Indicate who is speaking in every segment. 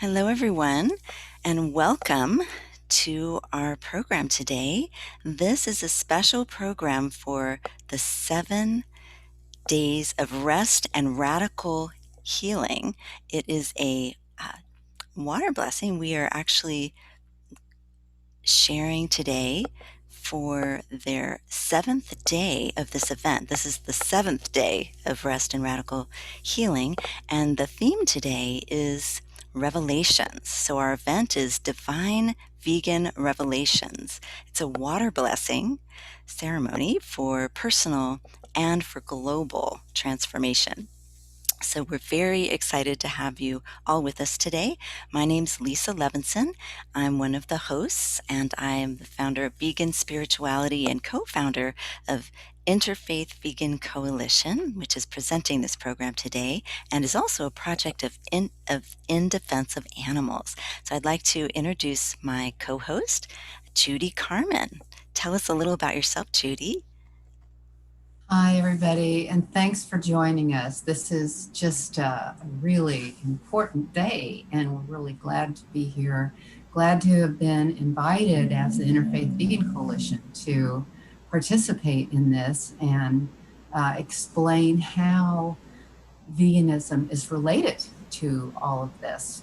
Speaker 1: Hello, everyone, and welcome to our program today. This is a special program for the 7 days of rest and radical healing. It is a water blessing. We are actually sharing today for their 7th day of this event. This is the 7th day of rest and radical healing, and the theme today is revelations. So our event is Divine Vegan Revelations. It's a water blessing ceremony for personal and for global transformation. So we're very excited to have you all with us today. My name's Lisa Levinson. I'm one of the hosts, and I am the founder of Vegan Spirituality and co-founder of Interfaith Vegan Coalition, which is presenting this program today, and is also a project of In Defense of Animals. So I'd like to introduce my co-host, Judy Carmen. Tell us a little about yourself, Judy.
Speaker 2: Hi, everybody, and thanks for joining us. This is just a really important day, and we're really glad to be here. Glad to have been invited as the Interfaith Vegan Coalition to participate in this and explain how veganism is related to all of this.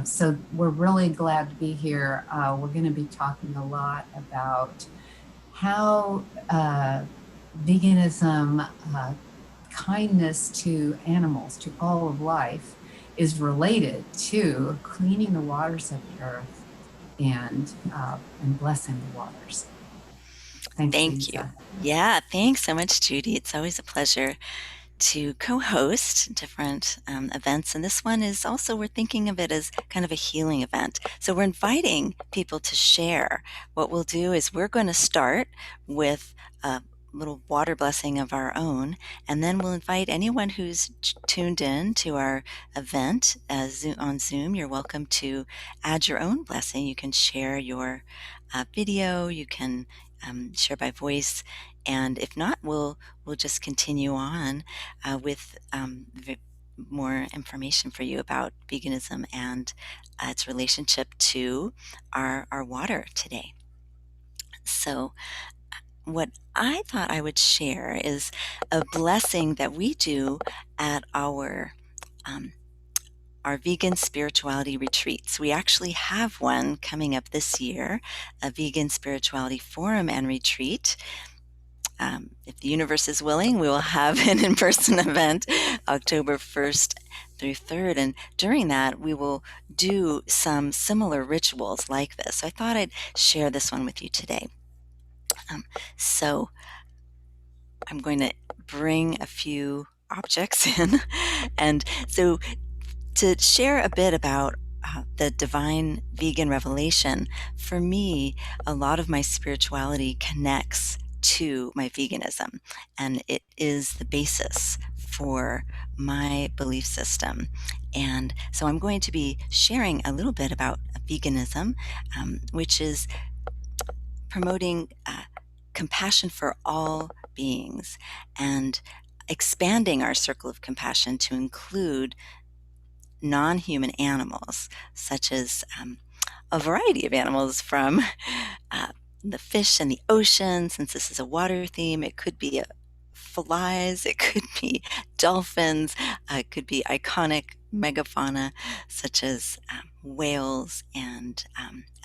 Speaker 2: So we're really glad to be here. We're going to be talking a lot about how veganism, kindness to animals, to all of life, is related to cleaning the waters of the earth and blessing the waters. Thanks,
Speaker 1: Thank you.
Speaker 2: Lisa.
Speaker 1: Yeah, thanks so much, Judy. It's always a pleasure to co-host different events, and this one is also, we're thinking of it as kind of a healing event. So we're inviting people to share. What we'll do is we're going to start with a little water blessing of our own, and then we'll invite anyone who's tuned in to our event on Zoom. You're welcome to add your own blessing. You can share your video, you can share by voice, and if not, we'll just continue on with more information for you about veganism and its relationship to our water today. So what I thought I would share is a blessing that we do at our vegan spirituality retreats. We actually have one coming up this year, a vegan spirituality forum and retreat. If the universe is willing, we will have an in-person event October 1st through 3rd. And during that, we will do some similar rituals like this. So I thought I'd share this one with you today. So I'm going to bring a few objects in. And so to share a bit about the divine vegan revelation, for me, a lot of my spirituality connects to my veganism, and it is the basis for my belief system. And so I'm going to be sharing a little bit about veganism, which is promoting compassion for all beings and expanding our circle of compassion to include non-human animals, such as a variety of animals from the fish in the ocean. Since this is a water theme, it could be flies, it could be dolphins, it could be iconic megafauna such as whales and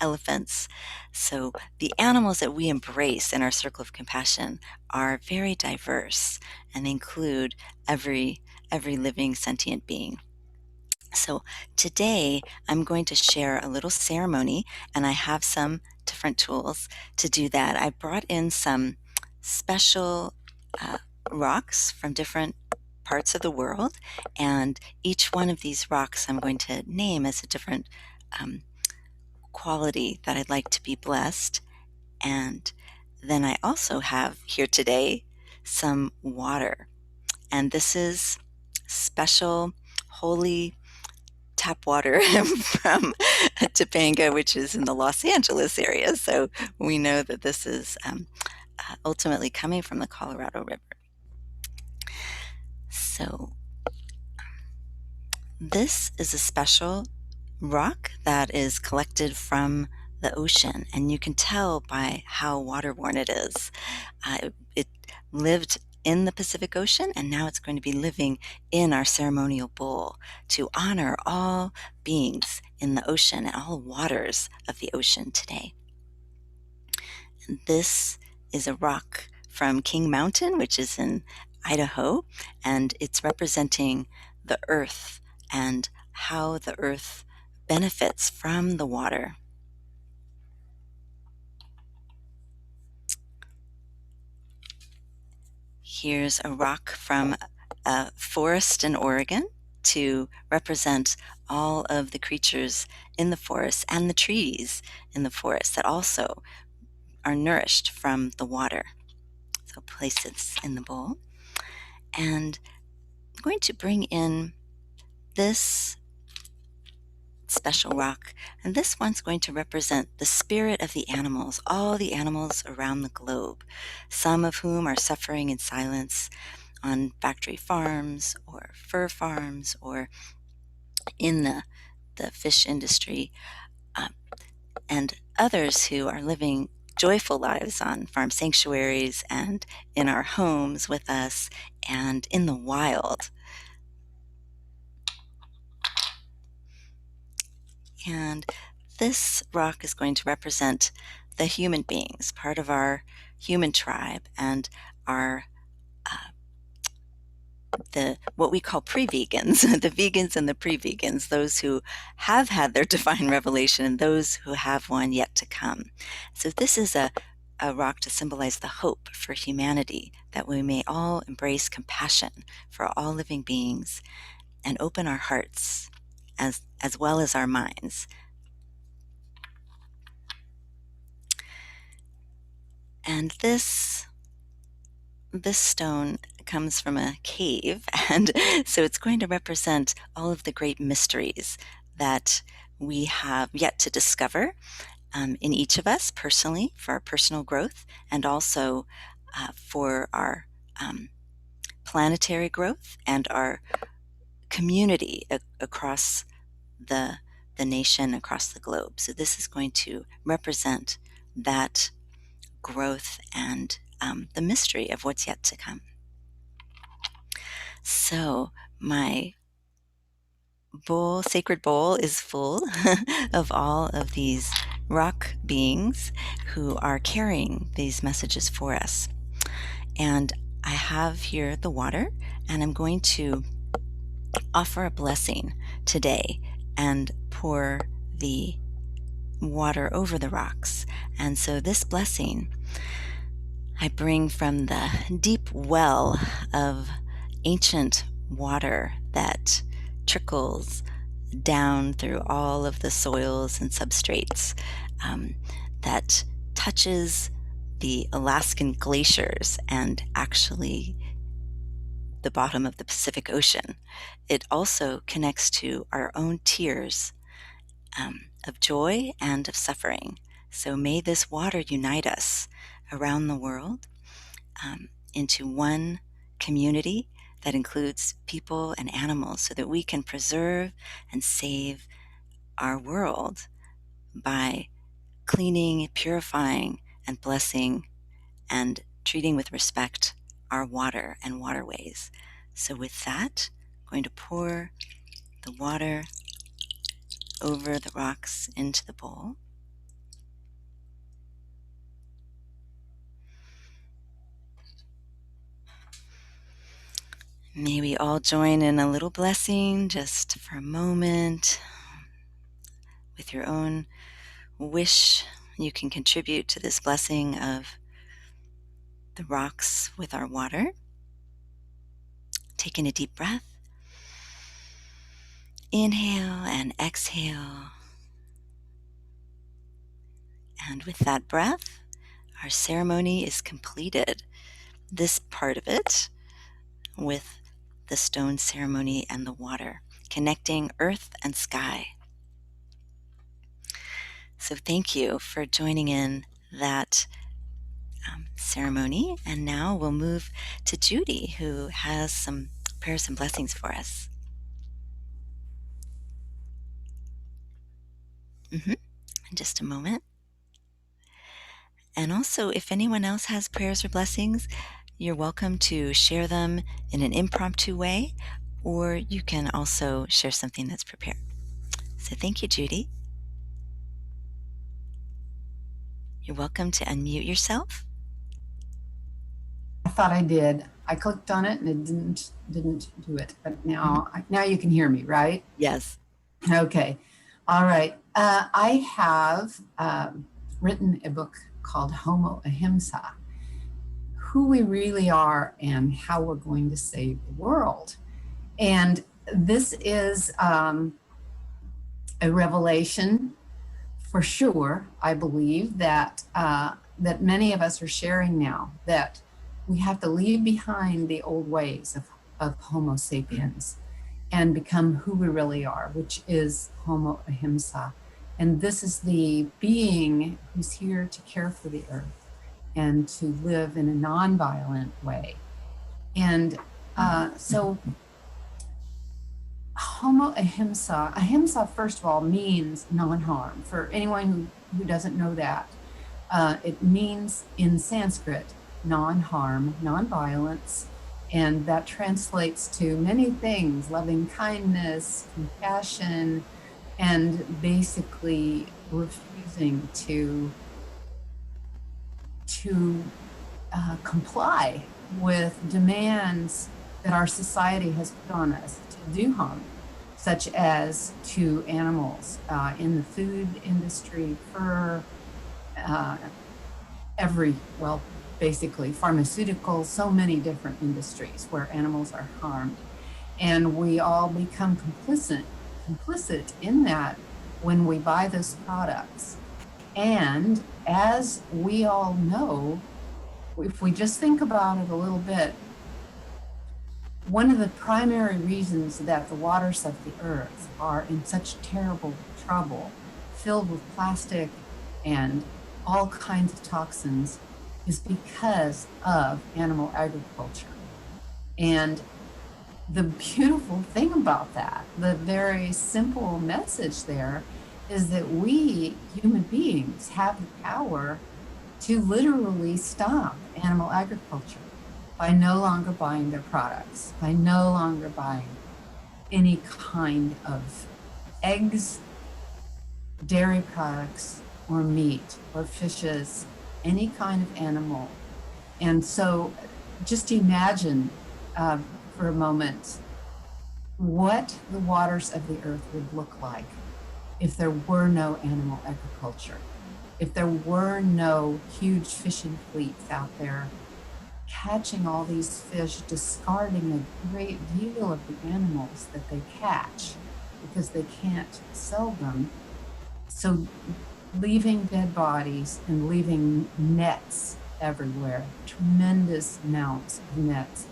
Speaker 1: elephants. So the animals that we embrace in our circle of compassion are very diverse and include every living sentient being. So today I'm going to share a little ceremony, and I have some different tools to do that. I brought in some special rocks from different parts of the world, and each one of these rocks I'm going to name as a different quality that I'd like to be blessed. And then I also have here today some water, and this is special holy tap water from Topanga, which is in the Los Angeles area. So we know that this is ultimately coming from the Colorado River. So this is a special rock that is collected from the ocean, and you can tell by how waterborne it is. It lived in the Pacific Ocean, and now it's going to be living in our ceremonial bowl to honor all beings in the ocean and all waters of the ocean today. And this is a rock from King Mountain, which is in Idaho, and it's representing the earth and how the earth benefits from the water. Here's a rock from a forest in Oregon to represent all of the creatures in the forest and the trees in the forest that also are nourished from the water. So place this in the bowl. And I'm going to bring in this special rock, and this one's going to represent the spirit of the animals, all the animals around the globe, some of whom are suffering in silence on factory farms or fur farms or in the fish industry, um, and others who are living joyful lives on farm sanctuaries and in our homes with us and in the wild. And this rock is going to represent the human beings, part of our human tribe, and our what we call pre-vegans, the vegans and the pre-vegans, those who have had their divine revelation and those who have one yet to come. So this is a rock to symbolize the hope for humanity, that we may all embrace compassion for all living beings and open our hearts as well as our minds. And this stone comes from a cave, and so it's going to represent all of the great mysteries that we have yet to discover in each of us personally, for our personal growth, and also for our planetary growth and our community across the nation, across the globe. So this is going to represent that growth and the mystery of what's yet to come. So my sacred bowl is full of all of these rock beings who are carrying these messages for us. And I have here the water, and I'm going to offer a blessing today and pour the water over the rocks. And so this blessing I bring from the deep well of ancient water that trickles down through all of the soils and substrates, that touches the Alaskan glaciers and actually the bottom of the Pacific Ocean. It also connects to our own tears of joy and of suffering. So may this water unite us around the world into one community that includes people and animals, so that we can preserve and save our world by cleaning, purifying, and blessing and treating with respect our water and waterways. So with that, I'm going to pour the water over the rocks into the bowl. May we all join in a little blessing just for a moment. With your own wish, you can contribute to this blessing of the rocks with our water. Taking a deep breath. Inhale and exhale. And with that breath, our ceremony is completed. This part of it with the stone ceremony and the water, connecting earth and sky. So thank you for joining in that ceremony. And now we'll move to Judy, who has some prayers and blessings for us. In just a moment. And also, if anyone else has prayers or blessings, you're welcome to share them in an impromptu way, or you can also share something that's prepared. So thank you, Judy. You're welcome to unmute yourself.
Speaker 2: I thought I did. I clicked on it and it didn't do it. But now you can hear me, right?
Speaker 1: Yes.
Speaker 2: Okay. All right. I have written a book called Homo Ahimsa, Who We Really Are and How We're Going to Save the World. And this is a revelation for sure. I believe that that many of us are sharing now, that we have to leave behind the old ways of Homo sapiens and become who we really are, which is Homo Ahimsa. And this is the being who's here to care for the earth and to live in a nonviolent way. And so Homo Ahimsa, Ahimsa, first of all, means non-harm. For anyone who doesn't know that, it means in Sanskrit, non-harm, non-violence, and that translates to many things: loving kindness, compassion, and basically refusing to comply with demands that our society has put on us to do harm, such as to animals in the food industry, fur, basically pharmaceuticals, so many different industries where animals are harmed. And we all become complicit in that when we buy those products. And as we all know, if we just think about it a little bit, one of the primary reasons that the waters of the earth are in such terrible trouble, filled with plastic and all kinds of toxins, is because of animal agriculture. And the beautiful thing about that, the very simple message there, is that we human beings have the power to literally stop animal agriculture by no longer buying their products, by no longer buying any kind of eggs, dairy products, or meat, or fishes, any kind of animal. And so just imagine for a moment what the waters of the earth would look like if there were no animal agriculture, if there were no huge fishing fleets out there catching all these fish, discarding a great deal of the animals that they catch because they can't sell them. So leaving dead bodies and leaving nets everywhere, tremendous amounts of nets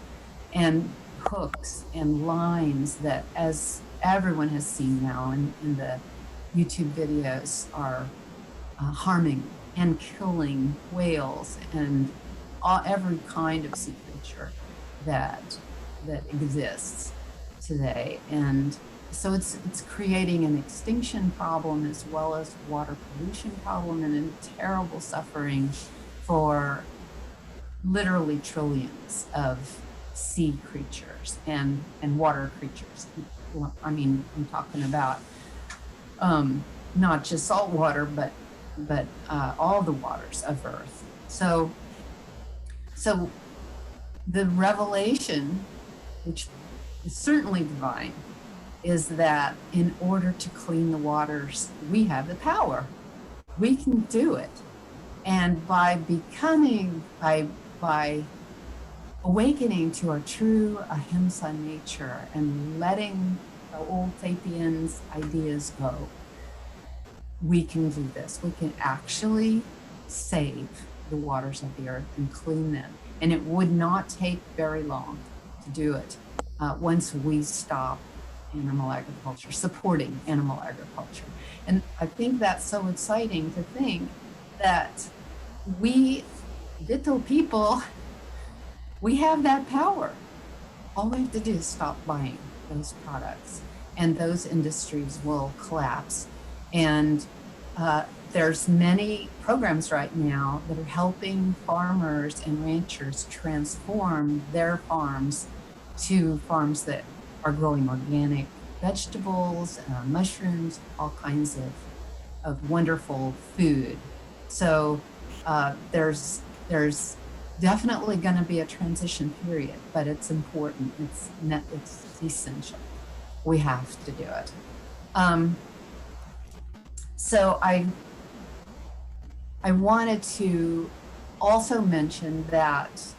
Speaker 2: and hooks and lines that, as everyone has seen now in the YouTube videos, are harming and killing whales and every kind of sea creature that exists today. And so it's creating an extinction problem as well as water pollution problem and a terrible suffering for literally trillions of sea creatures and water creatures. I mean, I'm talking about not just salt water, but all the waters of Earth. So the revelation, which is certainly divine, is that in order to clean the waters, we have the power. We can do it. And by awakening to our true ahimsa nature and letting the old sapiens ideas go, we can do this. We can actually save the waters of the earth and clean them. And it would not take very long to do it once we stop animal agriculture, supporting animal agriculture. And I think that's so exciting to think that we, little people, we have that power. All we have to do is stop buying those products and those industries will collapse. And there's many programs right now that are helping farmers and ranchers transform their farms to farms that are growing organic vegetables, mushrooms, all kinds of wonderful food. So there's definitely going to be a transition period, but it's important. It's essential. We have to do it. So I wanted to also mention that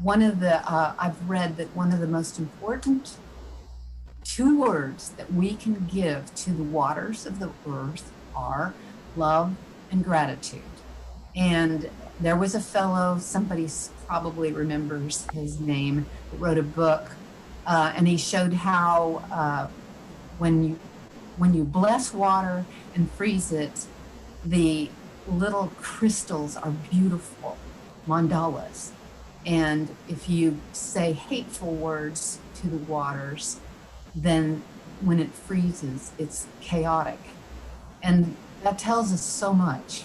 Speaker 2: I've read that one of the most important 2 words that we can give to the waters of the earth are love and gratitude. And there was a fellow, somebody probably remembers his name, that wrote a book, and he showed how when you bless water and freeze it, the little crystals are beautiful mandalas. And if you say hateful words to the waters, then when it freezes, it's chaotic. And that tells us so much.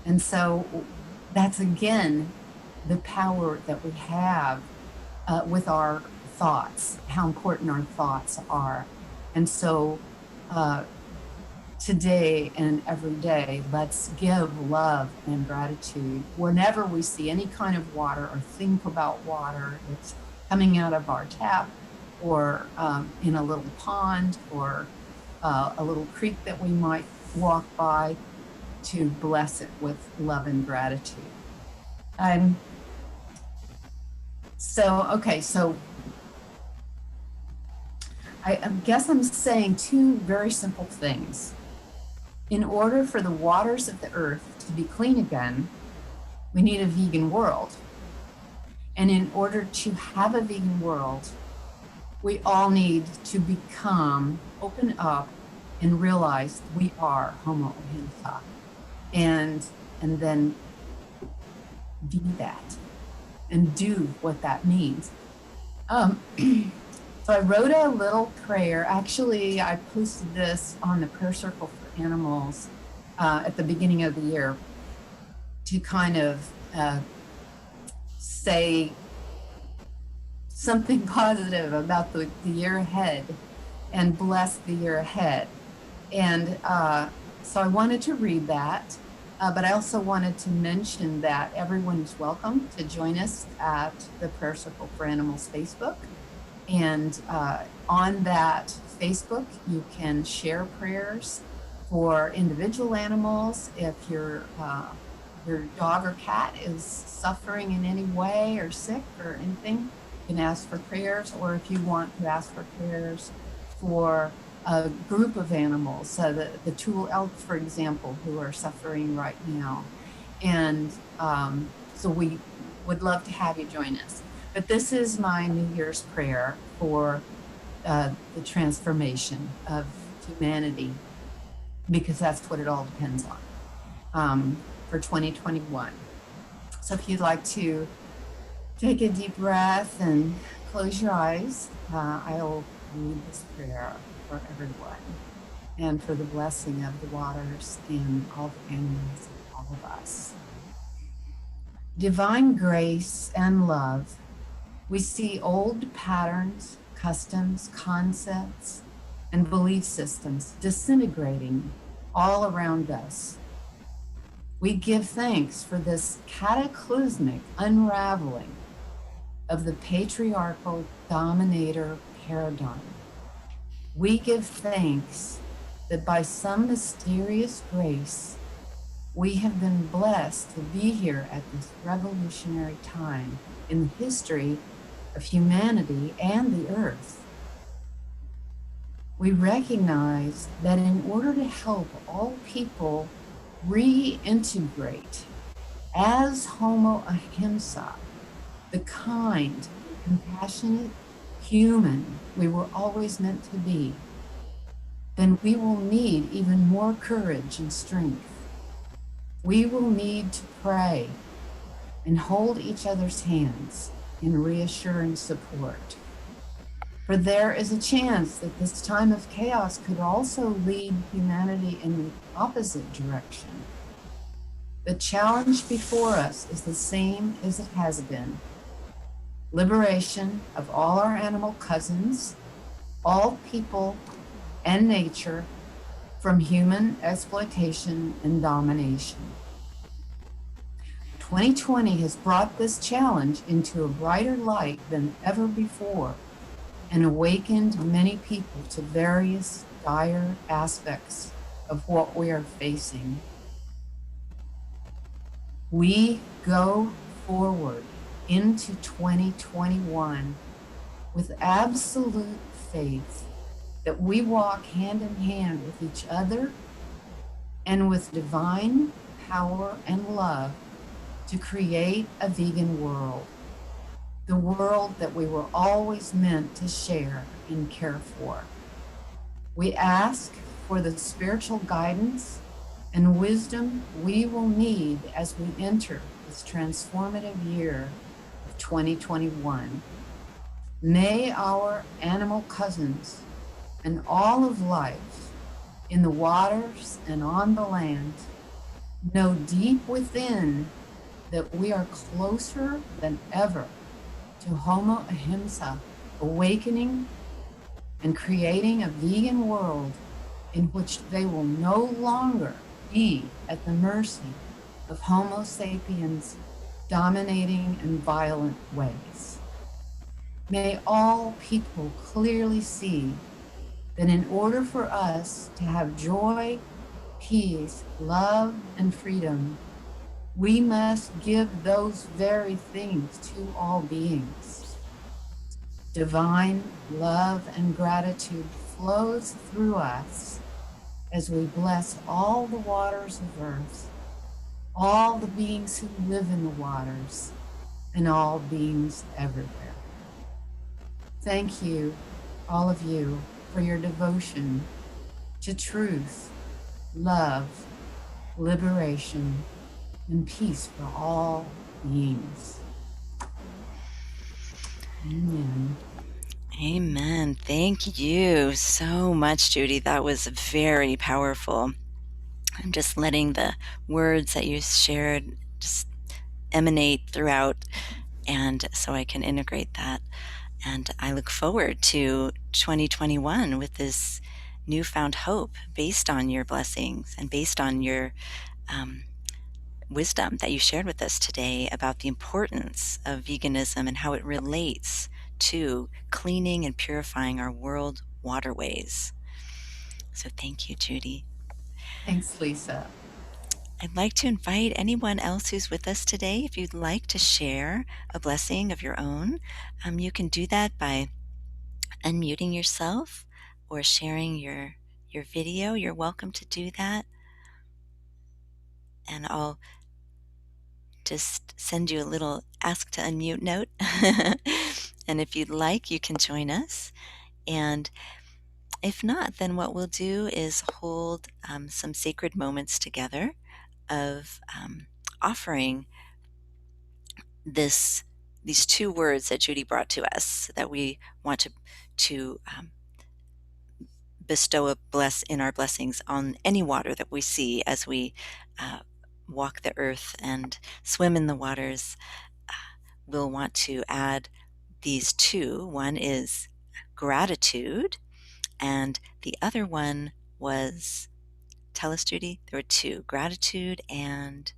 Speaker 2: And so that's, again, the power that we have with our thoughts, how important our thoughts are. And so today and every day, let's give love and gratitude whenever we see any kind of water or think about water that's coming out of our tap, or in a little pond, or a little creek that we might walk by, to bless it with love and gratitude. So I guess I'm saying 2 very simple things. In order for the waters of the earth to be clean again, we need a vegan world. And in order to have a vegan world, we all need to open up and realize we are Homo ahimsa, and then be that and do what that means. So I wrote a little prayer. Actually, I posted this on the Prayer Circle for Animals at the beginning of the year to kind of say something positive about the year ahead and bless the year ahead. And so I wanted to read that, but I also wanted to mention that everyone is welcome to join us at the Prayer Circle for Animals Facebook. And on that Facebook, you can share prayers for individual animals. If your dog or cat is suffering in any way or sick or anything, you can ask for prayers. Or if you want to ask for prayers for a group of animals, the Tool elk, for example, who are suffering right now. And so we would love to have you join us. But this is my New Year's prayer for the transformation of humanity, because that's what it all depends on, for 2021. So if you'd like to take a deep breath and close your eyes, I'll read this prayer for everyone, and for the blessing of the waters and all the animals and all of us. Divine grace and love, we see old patterns, customs, concepts, and belief systems disintegrating all around us. We give thanks for this cataclysmic unraveling of the patriarchal dominator paradigm. We give thanks that by some mysterious grace, we have been blessed to be here at this revolutionary time in the history of humanity and the earth. We recognize that in order to help all people reintegrate as Homo ahimsa, the kind, compassionate human we were always meant to be, then we will need even more courage and strength. We will need to pray and hold each other's hands in reassuring support. For there is a chance that this time of chaos could also lead humanity in the opposite direction. The challenge before us is the same as it has been: liberation of all our animal cousins, all people and nature, from human exploitation and domination. 2020 has brought this challenge into a brighter light than ever before and awakened many people to various dire aspects of what we are facing. We go forward into 2021 with absolute faith that we walk hand in hand with each other and with divine power and love to create a vegan world, the world that we were always meant to share and care for. We ask for the spiritual guidance and wisdom we will need as we enter this transformative year of 2021. May our animal cousins and all of life in the waters and on the land know deep within that we are closer than ever to Homo Ahimsa, awakening and creating a vegan world in which they will no longer be at the mercy of Homo sapiens dominating in violent ways. May all people clearly see that in order for us to have joy, peace, love, and freedom, we must give those very things to all beings. Divine love and gratitude flows through us as we bless all the waters of earth, all the beings who live in the waters, and all beings everywhere. Thank you, all of you, for your devotion to truth, love, liberation, and peace for all beings. Amen.
Speaker 1: Amen. Thank you so much, Judy. That was very powerful. I'm just letting the words that you shared just emanate throughout, and so I can integrate that. And I look forward to 2021 with this newfound hope based on your blessings and based on your wisdom that you shared with us today about the importance of veganism and how it relates to cleaning and purifying our world waterways. So thank you, Judy.
Speaker 2: Thanks, Lisa.
Speaker 1: I'd like to invite anyone else who's with us today, if you'd like to share a blessing of your own, you can do that by unmuting yourself or sharing your video. You're welcome to do that. And I'll just send you a little ask to unmute note. And if you'd like, you can join us. And if not, then what we'll do is hold some sacred moments together of offering these two words that Judy brought to us that we want to bestow in our blessings on any water that we see as we walk the earth and swim in the waters. We'll want to add these two. One is gratitude, and the other one was, tell us, Judy. There were two: gratitude and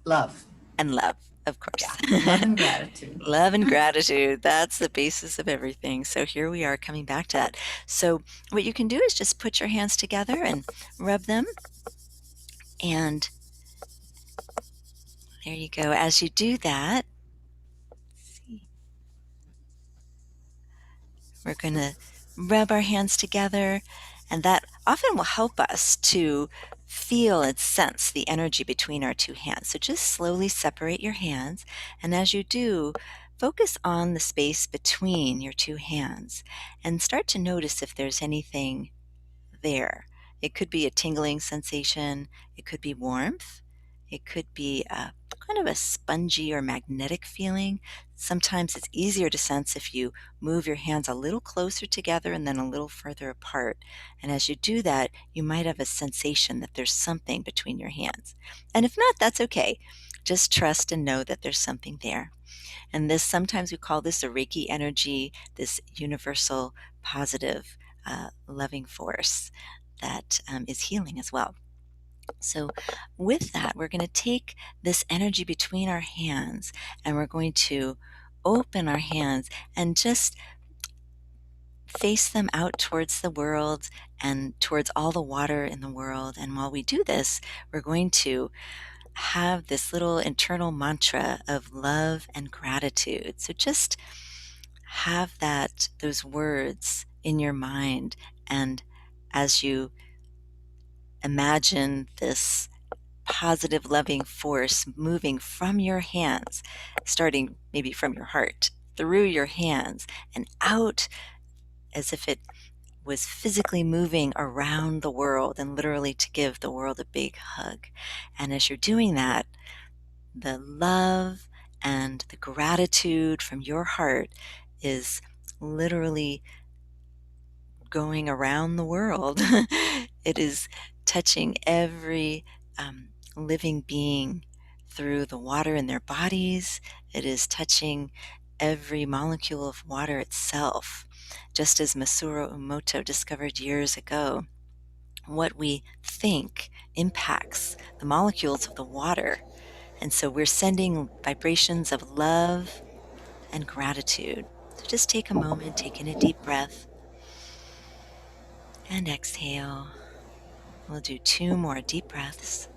Speaker 2: Love.
Speaker 1: love, of course.
Speaker 2: Yeah, love and gratitude.
Speaker 1: Love and gratitude. That's the basis of everything. So here we are coming back to that. So what you can do is just put your hands together and rub them. And there you go. As you do that, we're going to rub our hands together, and that often will help us to feel and sense the energy between our two hands. So just slowly separate your hands, and as you do, focus on the space between your two hands and start to notice if there's anything there. It could be a tingling sensation, it could be warmth, It could be a kind of a spongy or magnetic feeling. Sometimes it's easier to sense if you move your hands a little closer together and then a little further apart. And as you do that, you might have a sensation that there's something between your hands. And if not, that's okay. Just trust and know that there's something there. And this, sometimes we call this a Reiki energy, this universal, positive, loving force that is healing as well. So, with that, we're going to take this energy between our hands and we're going to open our hands and just face them out towards the world and towards all the water in the world. And while we do this, we're going to have this little internal mantra of love and gratitude. So just have those words in your mind, and as you imagine this positive loving force moving from your hands, starting maybe from your heart, through your hands and out, as if it was physically moving around the world and literally to give the world a big hug. And as you're doing that, the love and the gratitude from your heart is literally going around the world. It is touching every living being through the water in their bodies. It is touching every molecule of water itself. Just as Masaru Emoto discovered years ago, what we think impacts the molecules of the water. And so we're sending vibrations of love and gratitude. So just take a moment, take in a deep breath, and exhale. We'll do 2 more deep breaths.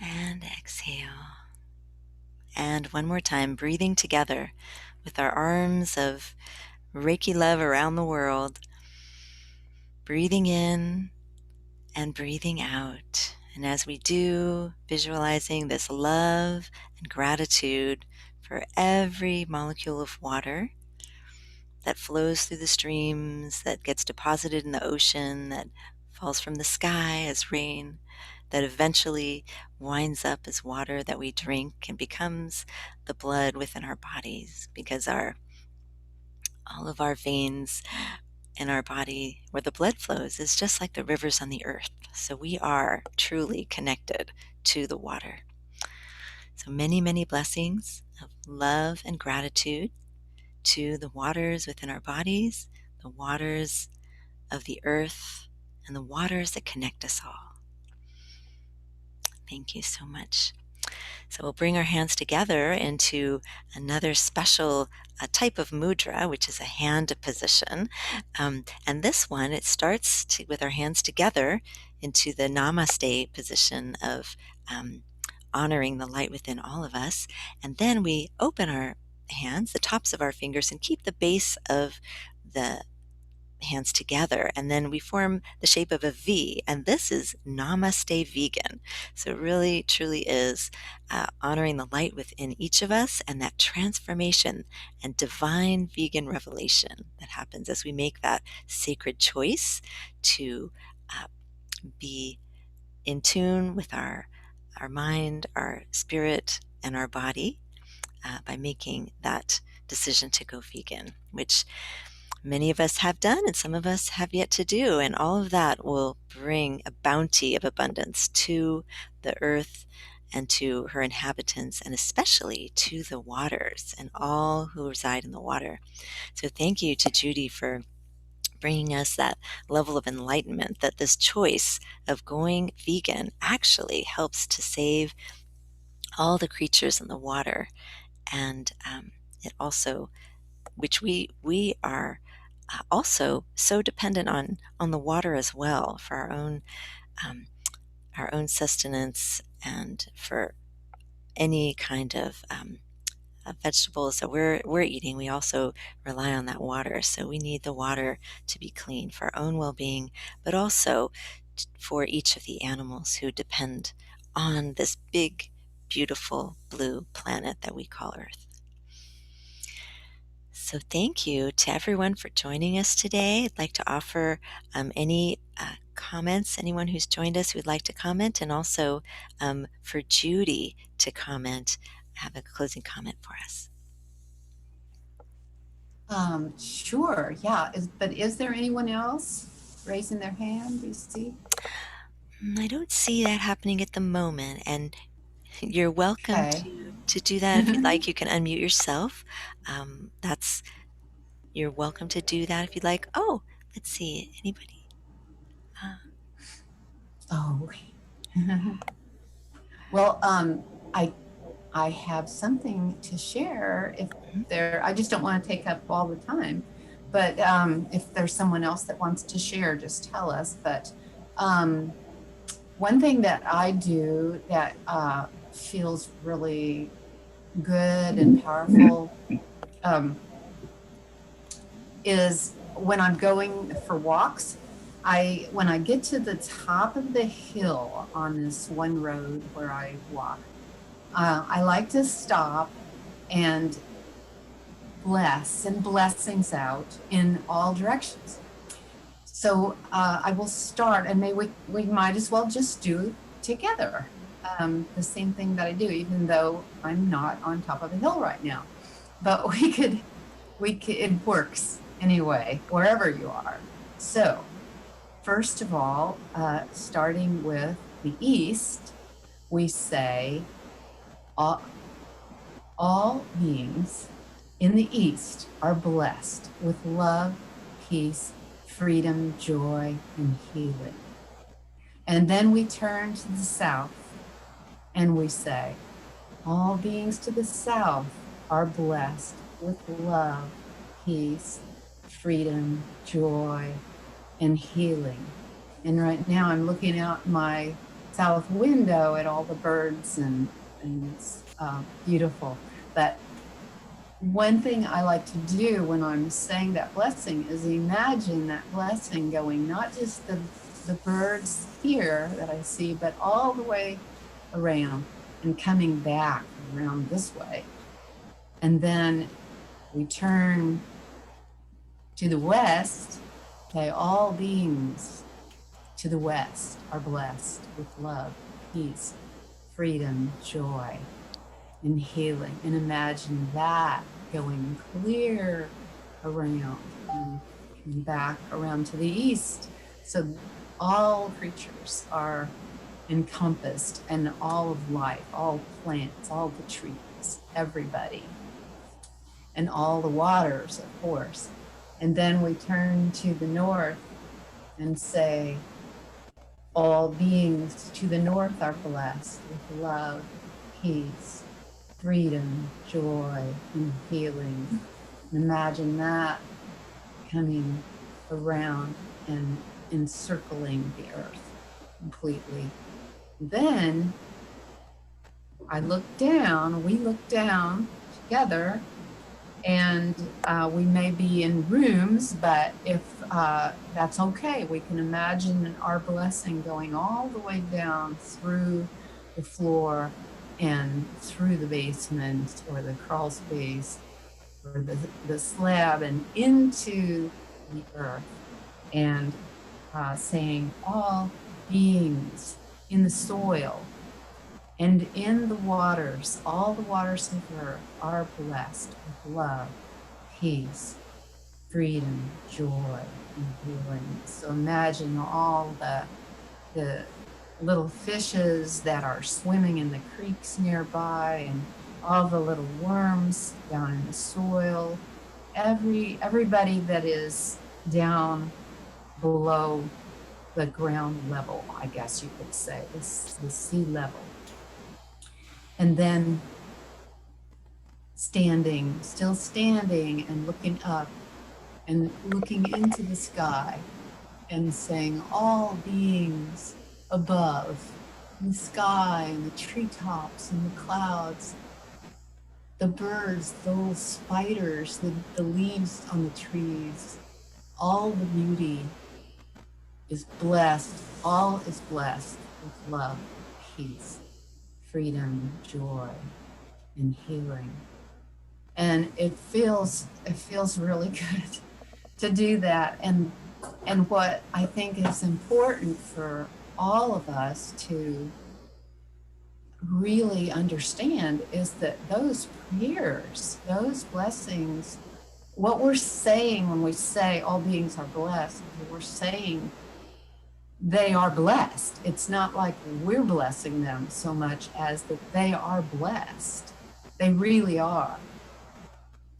Speaker 1: And exhale. And one more time, breathing together with our arms of Reiki love around the world. Breathing in and breathing out. And as we do, visualizing this love and gratitude for every molecule of water that flows through the streams, that gets deposited in the ocean, that falls from the sky as rain, that eventually winds up as water that we drink and becomes the blood within our bodies, because all of our veins in our body where the blood flows is just like the rivers on the earth. So we are truly connected to the water. So many, many blessings of love and gratitude to the waters within our bodies, the waters of the earth, and the waters that connect us all. Thank you so much. So we'll bring our hands together into another special type of mudra, which is a hand position. And this one, it starts with our hands together into the namaste position of honoring the light within all of us. And then we open our hands, the tops of our fingers, and keep the base of the hands together, and then we form the shape of a V, and this is Namaste Vegan. So it really truly is honoring the light within each of us and that transformation and divine vegan revelation that happens as we make that sacred choice to be in tune with our mind, our spirit, and our body by making that decision to go vegan, which many of us have done and some of us have yet to do. And all of that will bring a bounty of abundance to the earth and to her inhabitants, and especially to the waters and all who reside in the water. So thank you to Judy for bringing us that level of enlightenment, that this choice of going vegan actually helps to save all the creatures in the water. And it also, which we are also so dependent on the water as well for um, our own sustenance and for any kind of vegetables that we're eating. We also rely on that water, so we need the water to be clean for our own well-being, but also for each of the animals who depend on this big, beautiful blue planet that we call Earth. So thank you to everyone for joining us today. I'd like to offer any comments, anyone who's joined us who would like to comment, and also for Judy to comment, have a closing comment for us.
Speaker 2: Sure, yeah. But is there anyone else raising their hand? Do you see?
Speaker 1: I don't see that happening at the moment, and you're welcome
Speaker 2: Okay.
Speaker 1: to do that if you'd like. You can unmute yourself. That's You're welcome to do that if you'd like. Oh, let's see. Anybody? Uh,
Speaker 2: Oh. Well, I have something to share if
Speaker 1: mhm.
Speaker 2: I just don't want to take up all the time, but if there's someone else that wants to share, just tell us. But one thing that I do that feels really good and powerful is when I'm going for walks. When I get to the top of the hill on this one road where I walk, I like to stop and send blessings out in all directions. So I will start, and we might as well just do it together. The same thing that I do, even though I'm not on top of a hill right now. But it works anyway, wherever you are. So first of all, starting with the east, we say, all beings in the East are blessed with love, peace, freedom, joy, and healing. And then we turn to the South and we say, all beings to the South are blessed with love, peace, freedom, joy, and healing. And right now I'm looking out my south window at all the birds, and it's beautiful. But one thing I like to do when I'm saying that blessing is imagine that blessing going not just the birds here that I see, but all the way around and coming back around this way. And then we turn to the west, say all beings to the west are blessed with love, peace, freedom, joy, and healing. And imagine that going clear around and back around to the east. So all creatures are encompassed, and all of life, all plants, all the trees, everybody, and all the waters, of course. And then we turn to the north and say, all beings to the north are blessed with love, peace, freedom, joy, and healing. And imagine that coming around and encircling the earth completely. Then we look down together, and we may be in rooms, but if that's okay, we can imagine our blessing going all the way down through the floor and through the basement or the crawl space or the slab and into the earth, and saying all beings in the soil and in the waters, all the waters of earth are blessed with love, peace, freedom, joy, and healing. So imagine all the little fishes that are swimming in the creeks nearby, and all the little worms down in the soil, everybody that is down below the ground level, I guess you could say, the sea level. And then still standing and looking up and looking into the sky and saying, all beings above, in the sky and the treetops and the clouds, the birds, the little spiders, the leaves on the trees, all the beauty is blessed, all is blessed with love, peace, freedom, joy, and healing. And it feels really good to do that. And what I think is important for all of us to really understand is that those prayers, those blessings, what we're saying when we say all beings are blessed, we're saying they are blessed. It's not like we're blessing them so much as that they are blessed. They really are.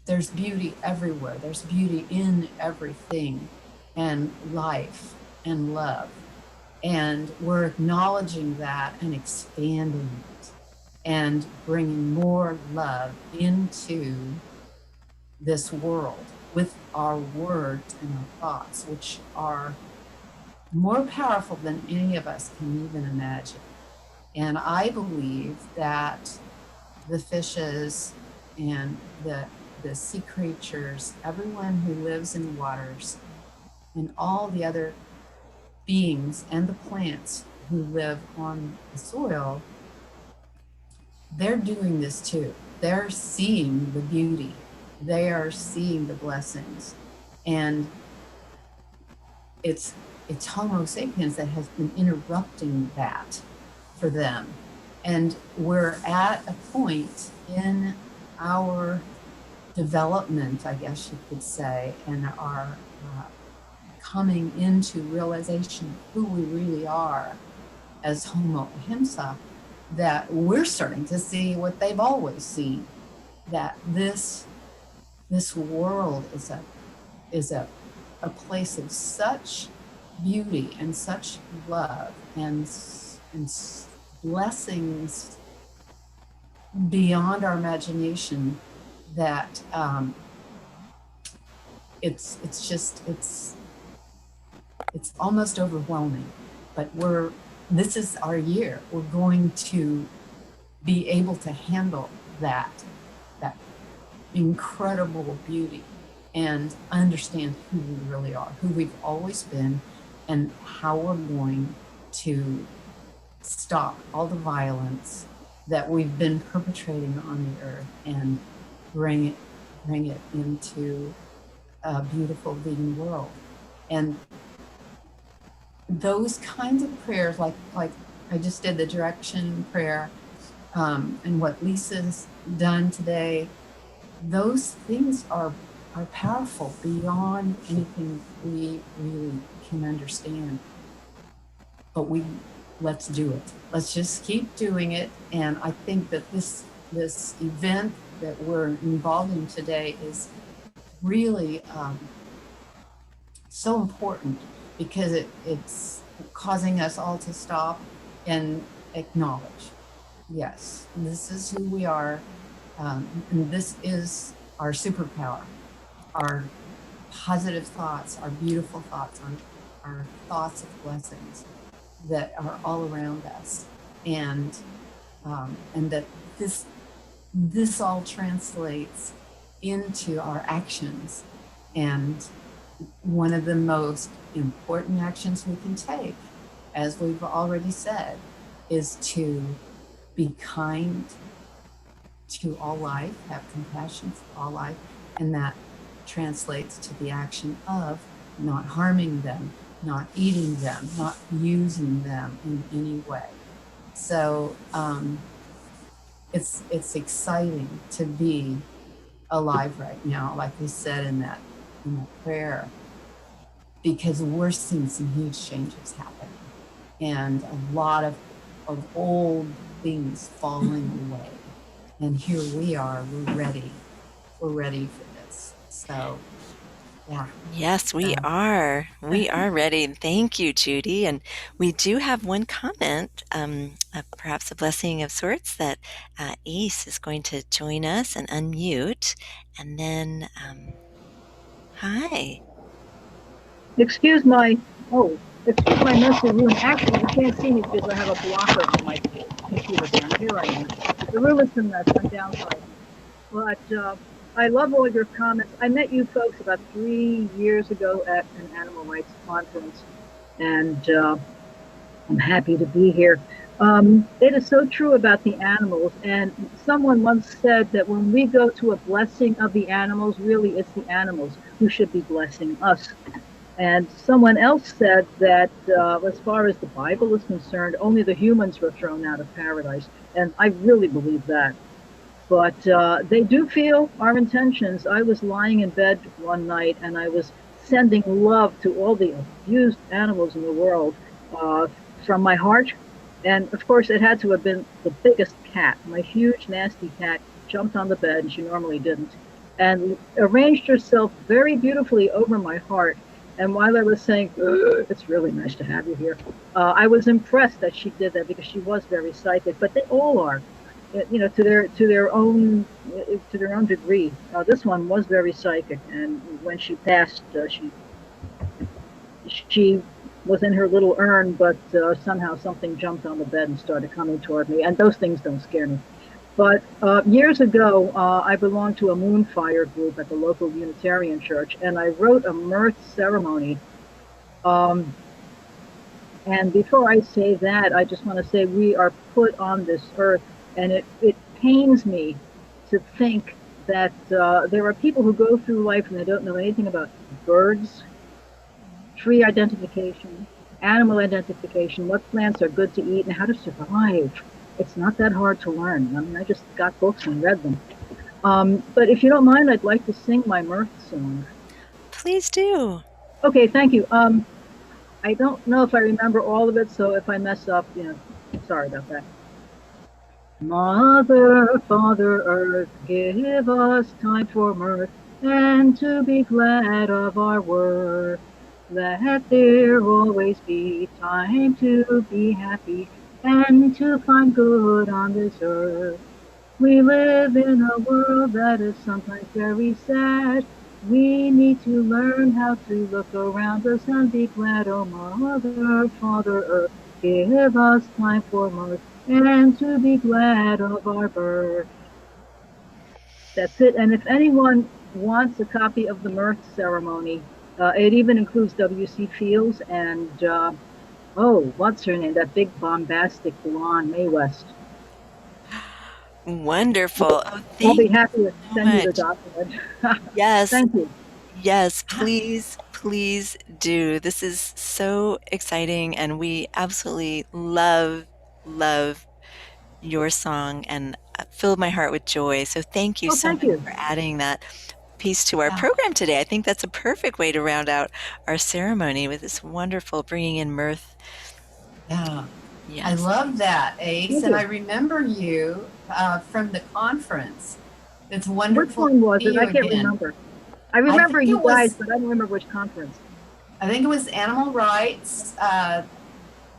Speaker 2: There's beauty everywhere. There's beauty in everything, and life and love. And we're acknowledging that and expanding it and bringing more love into this world with our words and our thoughts, which are more powerful than any of us can even imagine. And I believe that the fishes and the sea creatures, everyone who lives in the waters, and all the other beings and the plants who live on the soil, they're doing this too. They're seeing the beauty. They are seeing the blessings. And it's Homo sapiens that has been interrupting that for them. And we're at a point in our development, I guess you could say, and our coming into realization of who we really are as Homo ahimsa, that we're starting to see what they've always seen, that this world is a place of such beauty and such love and blessings beyond our imagination, that it's almost overwhelming. But this is our year. We're going to be able to handle that incredible beauty and understand who we really are, who we've always been, and how we're going to stop all the violence that we've been perpetrating on the earth and bring it into a beautiful vegan world. And those kinds of prayers, like I just did the direction prayer, and what Lisa's done today, those things are powerful beyond anything we really can understand. But let's do it. Let's just keep doing it. And I think that this event that we're involved in today is really so important, because it's causing us all to stop and acknowledge, yes, this is who we are, and this is our superpower, our positive thoughts, our beautiful thoughts, our thoughts of blessings that are all around us, and that this all translates into our actions. And one of the most important actions we can take, as we've already said, is to be kind to all life, have compassion for all life, and that translates to the action of not harming them, not eating them, not using them in any way. So it's exciting to be alive right now, like we said in that prayer, because we're seeing some huge changes happening, and a lot of old things falling away. And here we are, we're ready for this. So yeah.
Speaker 1: Yes, we are. We are ready. Thank you, Judy. And we do have one comment, perhaps a blessing of sorts, that Ace is going to join us and unmute. And then, hi.
Speaker 3: Excuse my messy room. Actually, you can't see me because I have a blocker on my computer there. Here I am. The room is a mess. I'm downsizing. But I love all your comments. I met you folks about 3 years ago at an animal rights conference, and I'm happy to be here. It is so true about the animals. And someone once said that when we go to a blessing of the animals, really it's the animals who should be blessing us. And someone else said that as far as the Bible is concerned, only the humans were thrown out of paradise. And I really believe that. But they do feel our intentions. I was lying in bed one night and I was sending love to all the abused animals in the world uh, from my heart. And of course, it had to have been the biggest cat. My huge, nasty cat jumped on the bed, and she normally didn't, and arranged herself very beautifully over my heart. And while I was saying, it's really nice to have you here, I was impressed that she did that because she was very psychic, but they all are, to their own degree. This one was very psychic, and when she passed, she was in her little urn, but somehow something jumped on the bed and started coming toward me. And those things don't scare me. But years ago, I belonged to a moonfire group at the local Unitarian church, and I wrote a mirth ceremony. Um, and before I say that, I just want to say we are put on this earth, and it pains me to think that there are people who go through life and they don't know anything about birds, tree identification, animal identification, what plants are good to eat, and how to survive. It's not that hard to learn. I mean, I just got books and read them. But if you don't mind, I'd like to sing my mirth song.
Speaker 1: Please do.
Speaker 3: Okay, thank you. I don't know if I remember all of it, so if I mess up, sorry about that. Mother, Father Earth, give us time for mirth and to be glad of our worth. Let there always be time to be happy and to find good on this earth. We live in a world that is sometimes very sad. We need to learn how to look around us and be glad. Oh, Mother, Father Earth, give us time for mirth and to be glad of our birth. That's it. And if anyone wants a copy of the mirth ceremony, it even includes W.C. Fields and, what's her name? That big bombastic blonde, Mae West.
Speaker 1: Wonderful. Oh,
Speaker 3: I'll be
Speaker 1: thank
Speaker 3: happy
Speaker 1: you
Speaker 3: to
Speaker 1: so
Speaker 3: send you the
Speaker 1: much.
Speaker 3: document.
Speaker 1: Yes,
Speaker 3: Thank you.
Speaker 1: yes, please, please do. This is so exciting, and we absolutely love your song and filled my heart with joy. So thank you
Speaker 3: Oh,
Speaker 1: so
Speaker 3: thank
Speaker 1: much
Speaker 3: you.
Speaker 1: for adding that piece to our
Speaker 2: Yeah,
Speaker 1: program today. I think that's a perfect way to round out our ceremony with this wonderful bringing in mirth.
Speaker 2: yeah. I
Speaker 1: Yes.
Speaker 2: love that, Ace.
Speaker 3: Thank
Speaker 2: And I
Speaker 3: you.
Speaker 2: remember you from the conference. It's
Speaker 3: Which
Speaker 2: wonderful to
Speaker 3: one was
Speaker 2: see
Speaker 3: it?
Speaker 2: you
Speaker 3: I can't
Speaker 2: again.
Speaker 3: remember. I
Speaker 2: I
Speaker 3: remember
Speaker 2: think
Speaker 3: you
Speaker 2: it
Speaker 3: guys,
Speaker 2: was,
Speaker 3: but I don't remember which conference.
Speaker 2: I think it was animal rights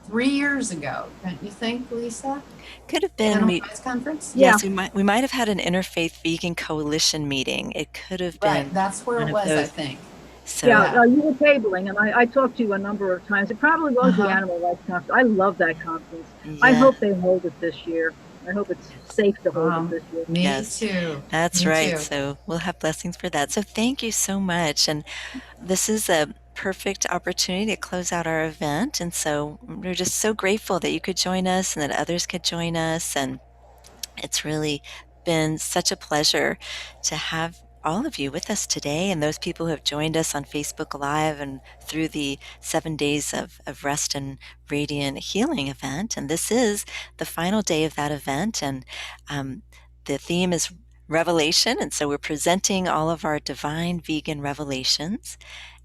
Speaker 2: 3 years ago. Don't you think, Lisa?
Speaker 1: Could have
Speaker 2: The
Speaker 1: been
Speaker 2: animal
Speaker 1: we
Speaker 2: rights conference?
Speaker 3: Yeah.
Speaker 1: yes, we might have had an Interfaith Vegan Coalition meeting. It could have
Speaker 2: Right.
Speaker 1: been
Speaker 2: That's where
Speaker 1: one
Speaker 2: it
Speaker 1: of
Speaker 2: was, I
Speaker 1: those.
Speaker 2: think.
Speaker 3: Yeah,
Speaker 1: So
Speaker 2: Yeah.
Speaker 3: you were tabling, and I talked to you a number of times. It probably was the
Speaker 2: Uh-huh.
Speaker 3: Animal Rights Conference. I love that conference. I
Speaker 1: yeah,
Speaker 3: hope they hold it this year. I hope it's
Speaker 1: yes,
Speaker 3: safe to hold it this year.
Speaker 2: Me
Speaker 1: yes,
Speaker 2: too.
Speaker 1: that's
Speaker 2: Me
Speaker 1: right.
Speaker 2: too.
Speaker 1: So we'll have blessings for that. So thank you so much. And this is a perfect opportunity to close out our event. And so we're just so grateful that you could join us and that others could join us. And it's really been such a pleasure to have all of you with us today and those people who have joined us on Facebook Live and through the 7 days of rest and radiant healing event. And this is the final day of that event. And the theme is revelation. And so we're presenting all of our divine vegan revelations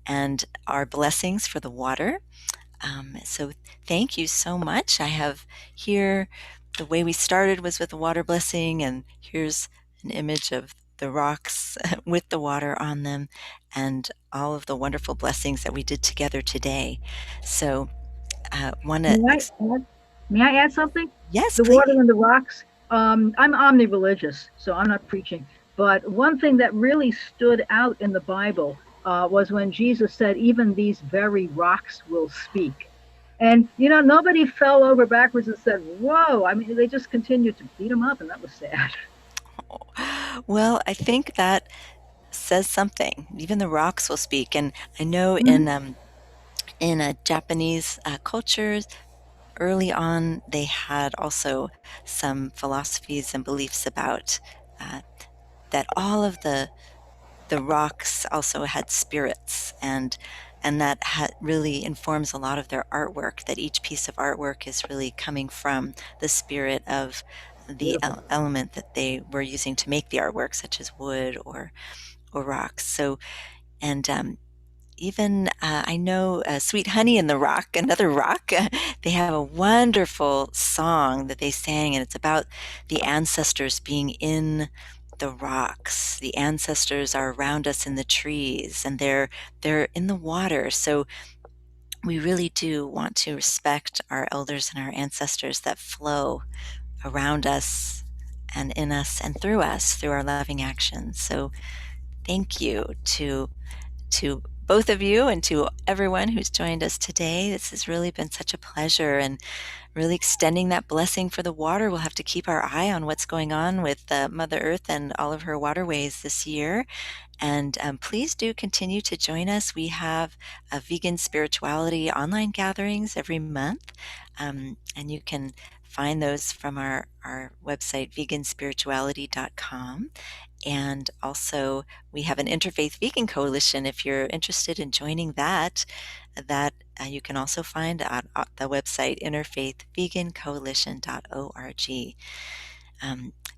Speaker 1: and our blessings for the water. So thank you so much. I have here the way we started was with the water blessing, and here's an image of the rocks with the water on them and all of the wonderful blessings that we did together today. So want to,
Speaker 3: May I add, may I add something?
Speaker 1: yes,
Speaker 3: The water
Speaker 1: please.
Speaker 3: and the rocks. I'm omni-religious, so I'm not preaching. But one thing that really stood out in the Bible was when Jesus said, "Even these very rocks will speak." And nobody fell over backwards and said, "Whoa!" I mean, they just continued to beat them up, and that was sad.
Speaker 1: Well, I think that says something. Even the rocks will speak. And I know
Speaker 3: Mhm.
Speaker 1: in Japanese cultures, early on, they had also some philosophies and beliefs about that all of the rocks also had spirits, and that really informs a lot of their artwork, that each piece of artwork is really coming from the spirit of the element that they were using to make the artwork, such as wood or rocks. So, and even I know Sweet Honey in the Rock, another rock, they have a wonderful song that they sang, and it's about the ancestors being in the rocks. The ancestors are around us in the trees, and they're in the water. So we really do want to respect our elders and our ancestors that flow around us and in us and through us, through our loving actions. So thank you to both of you and to everyone who's joined us today. This has really been such a pleasure, and really extending that blessing for the water. We'll have to keep our eye on what's going on with Mother Earth and all of her waterways this year. And please do continue to join us. We have vegan spirituality online gatherings every month, and you can find those from our website, veganspirituality.com. And also, we have an Interfaith Vegan Coalition. If you're interested in joining that, you can also find at the website interfaithvegancoalition.org.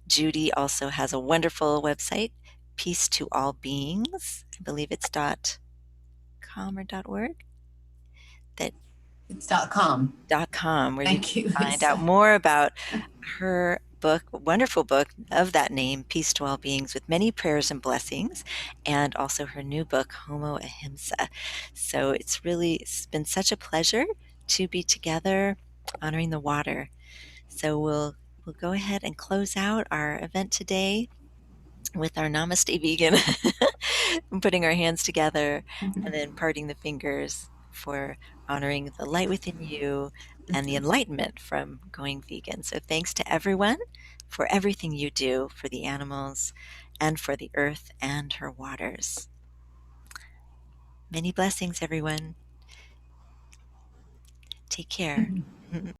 Speaker 1: Judy also has a wonderful website, Peace to All Beings. I believe it's .com or .org.
Speaker 2: It's .com.
Speaker 1: .com, where
Speaker 2: Thank
Speaker 1: you
Speaker 2: you,
Speaker 1: can find
Speaker 2: Lisa.
Speaker 1: out more about her book, wonderful book of that name, Peace to All Beings, with many prayers and blessings, and also her new book, Homo Ahimsa. So it's been such a pleasure to be together honoring the water. So we'll go ahead and close out our event today with our Namaste Vegan, putting our hands together and then parting the fingers for honoring the light within you and the enlightenment from going vegan. So thanks to everyone for everything you do for the animals and for the earth and her waters. Many blessings, everyone. Take care.